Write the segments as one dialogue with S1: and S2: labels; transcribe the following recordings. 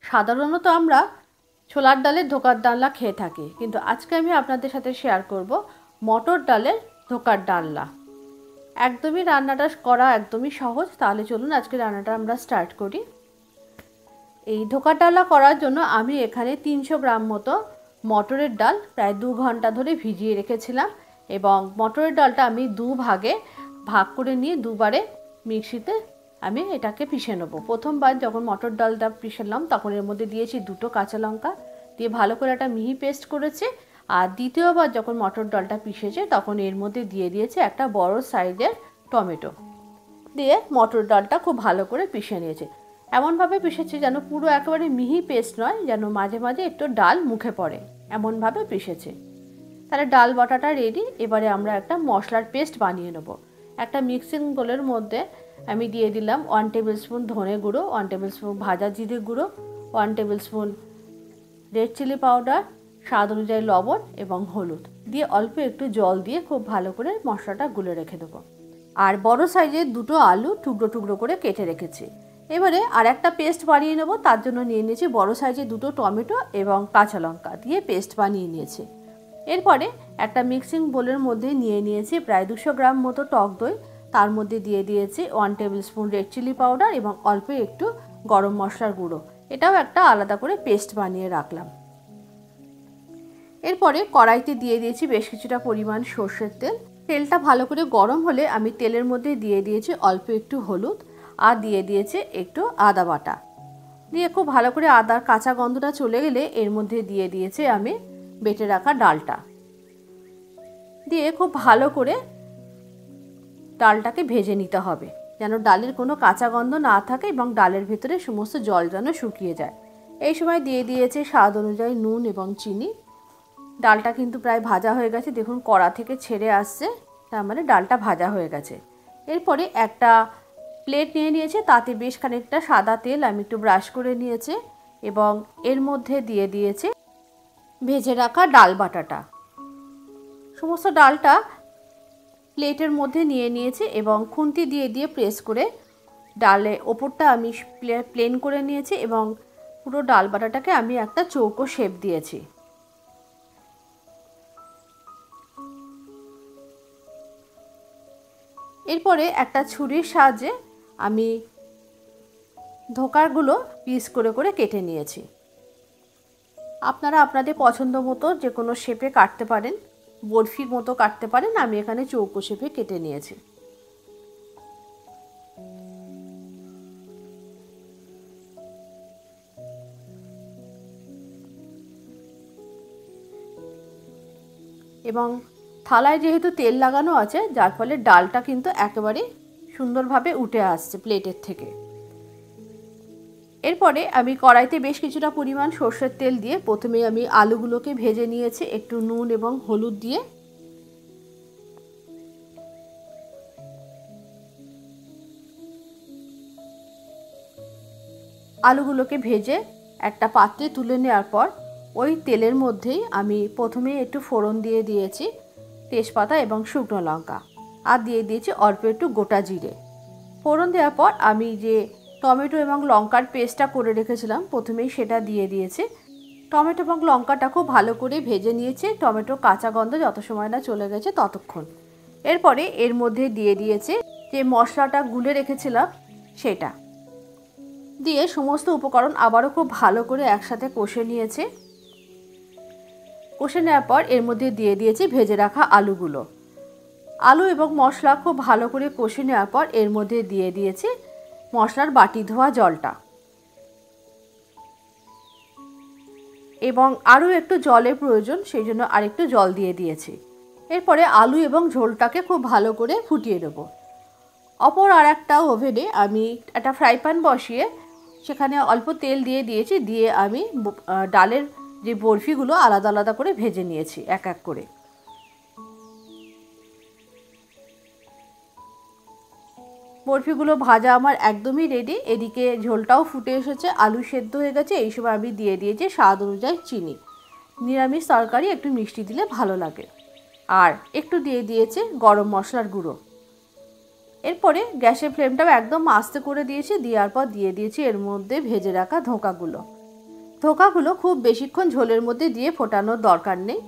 S1: সাধারণত আমরা ছোলার ডালের ধোকার ডালনা খেয়ে থাকি, কিন্তু আজকে আমি আপনাদের সাথে শেয়ার করব মটর ডালের ধোকার ডালনা। একদমই রান্নাটা করা একদমই সহজ। তাহলে চলুন আজকে রান্নাটা আমরা স্টার্ট করি। এই ধোকার ডালনা করার জন্য আমি এখানে 300 গ্রাম মতো মটরের ডাল প্রায় 2 ঘন্টা ধরে ভিজিয়ে রেখেছিলাম, এবং মটরের ডালটা আমি ভাগে ভাগ করে নিয়ে দুবারে মিক্সিতে আমি এটাকে পিষে নেবো। প্রথমবার যখন মটর ডালটা পিষলাম তখন এর মধ্যে দিয়েছি 2টো কাঁচা লঙ্কা, দিয়ে ভালো করে একটা মিহি পেস্ট করেছে। আর দ্বিতীয়বার যখন মটর ডালটা পিষেছে তখন এর মধ্যে দিয়ে দিয়েছে একটা বড় সাইজের টমেটো, দিয়ে মটর ডালটা খুব ভালো করে পিষে নিয়েছে। এমনভাবে পিষেছে যেন পুরো একেবারে মিহি পেস্ট নয়, যেন মাঝে মাঝে একটু ডাল মুখে পড়ে, এমনভাবে পিষেছে। তাহলে ডাল বাটাটা রেডি। এবারে আমরা একটা মশলার পেস্ট বানিয়ে নেব। একটা মিক্সিং বোলের মধ্যে আমি দিয়ে দিলাম 1 টেবিল স্পুন ধনে গুঁড়ো, 1 টেবিল স্পুন ভাজা জিরে গুঁড়ো, 1 tablespoon red chilli powder, স্বাদ অনুযায়ী লবণ এবং হলুদ, দিয়ে অল্প একটু জল দিয়ে খুব ভালো করে মশলাটা গুলে রেখে দেবো। আর বড় সাইজের 2টো আলু টুকরো টুকরো করে কেটে রেখেছি। এবারে আর একটা পেস্ট বানিয়ে নেব। তার জন্য নিয়ে নিয়েছি বড় সাইজের 2টো টমেটো এবং কাঁচা লঙ্কা দিয়ে পেস্ট বানিয়ে নিয়েছি। এরপরে একটা মিক্সিং বোলের মধ্যে নিয়ে নিয়েছি প্রায় 200 গ্রাম মতো টক দই। তার মধ্যে দিয়ে দিয়েছি 1 tablespoon red chilli powder এবং অল্প একটু গরম মশলার গুঁড়ো। এটাও একটা আলাদা করে পেস্ট বানিয়ে রাখলাম। এরপরে কড়াইতে দিয়ে দিয়েছি বেশ কিছুটা পরিমাণ সর্ষের তেল। তেলটা ভালো করে গরম হলে আমি তেলের মধ্যে দিয়ে দিয়েছি অল্প একটু হলুদ আর দিয়ে দিয়েছি একটু আদা বাটা। দিয়ে খুব ভালো করে আদার কাঁচা গন্ধটা চলে গেলে এর মধ্যে দিয়ে দিয়েছি আমি বেটে রাখা ডালটা, দিয়ে খুব ভালো করে ডালটাকে ভেজে নিতে হবে যেন ডালের কোনো কাঁচা গন্ধ না থাকে এবং ডালের ভেতরে সমস্ত জল যেন শুকিয়ে যায়। এই সময় দিয়ে দিয়েছে স্বাদ অনুযায়ী নুন এবং চিনি। ডালটা কিন্তু প্রায় ভাজা হয়ে গেছে, দেখুন কড়া থেকে ছেড়ে আসছে, তার মানে ডালটা ভাজা হয়ে গেছে। এরপরে একটা প্লেট নিয়ে নিয়েছে, তাতে বেশ খানিকটা সাদা তেল আমি একটু ব্রাশ করে নিয়েছে এবং এর মধ্যে দিয়ে দিয়েছে ভেজে রাখা ডাল বাটাটা। সমস্ত ডালটা প্লেটের মধ্যে নিয়ে নিয়েছি এবং খুন্তি দিয়ে দিয়ে প্রেস করে ডালের ওপরটা আমি প্লেন করে নিয়েছি এবং পুরো ডাল বাটাটাকে আমি একটা চৌকো শেপ দিয়েছি। এরপরে একটা ছুরির সাহায্যে আমি ধোকারগুলো পিস করে করে কেটে নিয়েছি। আপনারা আপনাদের পছন্দ মতো যে কোনো শেপে কাটতে পারেন, বরফির মতো কাটতে পারেন। আমি এখানে চৌকো শেপে কেটে নিয়েছি। এবং থালায় যেহেতু তেল লাগানো আছে যার ফলে ডালটা কিন্তু একেবারে সুন্দরভাবে উঠে আসছে প্লেটের থেকে। এরপরে আমি কড়াইতে বেশ কিছুটা পরিমাণ সর্ষের তেল দিয়ে প্রথমে আমি আলুগুলোকে ভেজে নিয়েছি একটু নুন এবং হলুদ দিয়ে। আলুগুলোকে ভেজে একটা পাত্রে তুলে নেওয়ার পর ওই তেলের মধ্যেই আমি প্রথমে একটু ফোড়ন দিয়ে দিয়েছি তেজপাতা এবং শুকনো লঙ্কা, আর দিয়ে দিয়েছি অল্প একটু গোটা জিরে। ফোড়ন দেওয়ার পর আমি যে টমেটো এবং লঙ্কার পেস্টটা করে রেখেছিলাম প্রথমেই সেটা দিয়ে দিয়েছি। টমেটো এবং লঙ্কাটা খুব ভালো করে ভেজে নিয়েছি, টমেটো কাঁচা গন্ধ যত সময় না চলে গেছে ততক্ষণ। এরপরে এর মধ্যে দিয়ে দিয়েছি যে মশলাটা গুলে রেখেছিলাম সেটা দিয়ে সমস্ত উপকরণ আবারও খুব ভালো করে একসাথে কষে নিয়েছে। কষে নেওয়ার পর এর মধ্যে দিয়ে দিয়েছি ভেজে রাখা আলুগুলো। আলু এবং মশলা খুব ভালো করে কষে নেওয়ার পর এর মধ্যে দিয়ে দিয়েছি মশলার বাটি ধোয়া জলটা, এবং আরও একটু জলের প্রয়োজন, সেই জন্য আরেকটু জল দিয়ে দিয়েছি। এরপরে আলু এবং ঝোলটাকে খুব ভালো করে ফুটিয়ে নেব। অপর আর একটা ওভেনে আমি একটা ফ্রাই প্যান বসিয়ে সেখানে অল্প তেল দিয়ে দিয়েছি, দিয়ে আমি ডালের যে বরফিগুলো আলাদা আলাদা করে ভেজে নিয়েছি এক এক করে। বরফিগুলো ভাজা আমার একদমই রেডি। এদিকে ঝোলটাও ফুটে এসেছে, আলু সেদ্ধ হয়ে গেছে। এই সময় আমি দিয়ে দিয়েছি স্বাদ অনুযায়ী চিনি। নিরামিষ তরকারি একটু মিষ্টি দিলে ভালো লাগে। আর একটু দিয়ে দিয়েছে গরম মশলার গুঁড়ো। এরপরে গ্যাসের ফ্লেমটাও একদম আস্তে করে দিয়েছি, দেওয়ার পর দিয়ে দিয়েছি এর মধ্যে ভেজে রাখা ধোঁকাগুলো। ধোকাগুলো খুব বেশিক্ষণ ঝোলের মধ্যে দিয়ে ফোটানোর দরকার নেই।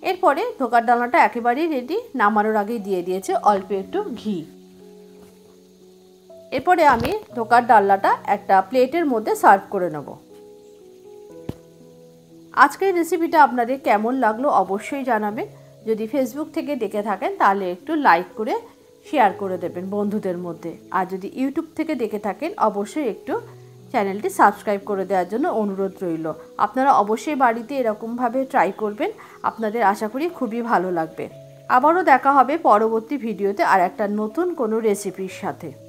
S1: এরপরে ধোকার ডালনাটা একেবারেই রেডি। নামানোর আগেই দিয়ে দিয়েছে অল্প একটু ঘি। এরপরে আমি ধোকার ডালনাটা একটা প্লেটের মধ্যে সার্ভ করে নেব। আজকের রেসিপিটা আপনাদের কেমন লাগলো অবশ্যই জানাবেন। যদি ফেসবুক থেকে দেখে থাকেন তাহলে একটু লাইক করে শেয়ার করে দেবেন বন্ধুদের মধ্যে। আর যদি ইউটিউব থেকে দেখে থাকেন অবশ্যই একটু চ্যানেলটি সাবস্ক্রাইব করে দেওয়ার জন্য অনুরোধ রইল। আপনারা অবশ্যই বাড়িতে এরকমভাবে ট্রাই করবেন, আপনাদের আশা করি খুবই ভালো লাগবে। আবারও দেখা হবে পরবর্তী ভিডিওতে আর একটা নতুন কোনো রেসিপির সাথে।